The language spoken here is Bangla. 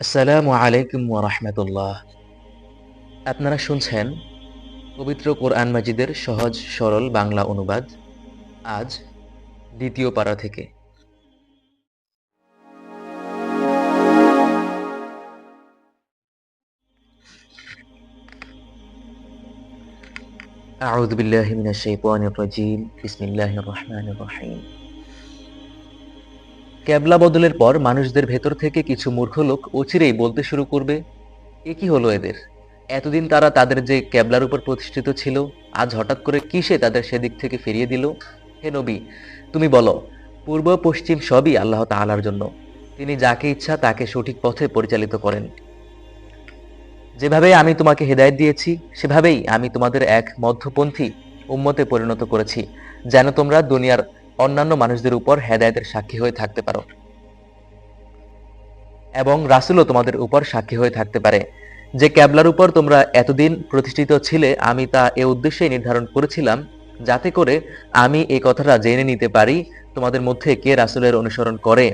আসসালামু আলাইকুম ওয়া রাহমাতুল্লাহ। আপনারা শুনছেন পবিত্র কোরআন মাজিদের সহজ সরল বাংলা অনুবাদ। আজ দ্বিতীয় পারা থেকে। আউযু বিল্লাহি মিনাশ শাইতানির রাজীম। বিসমিল্লাহির রহমানির রহিম। কেবলা বদলের পর মানুষদের ভেতর থেকে কিছু মূর্খ লোক অচিরেই বলতে শুরু করবে, এ কি হলো এদের? এতদিন তারা তাদের যে কেবলার উপর প্রতিষ্ঠিত ছিল, আজ হঠাৎ করে কিসে তাদের সেদিক থেকে ফিরিয়ে দিল? হে নবী, তুমি বলো, পূর্ব পশ্চিম সবই আল্লাহ তাআলার জন্য। তিনি যাকে ইচ্ছা তাকে সঠিক পথে পরিচালিত করেন। যেভাবে আমি তোমাকে হেদায়েত দিয়েছি, সেভাবেই আমি তোমাদের এক মধ্যপন্থী উম্মতে পরিণত করেছি, যেন তোমরা দুনিয়ার অন্যান্য মানুষদের উপর হেদায়েতের সাক্ষী হয়ে থাকতে পারো এবং রাসূলও তোমাদের উপর সাক্ষী হয়ে থাকতে পারে। যে ক্যাবলার উপর তোমরা এতদিন প্রতিষ্ঠিত ছিলে, আমি তা এ উদ্দেশ্যেই নির্ধারণ করেছিলাম, যাতে করে আমি এই কথাটা জেনে নিতে পারি তোমাদের মধ্যে কে রাসূলের অনুসরণ করে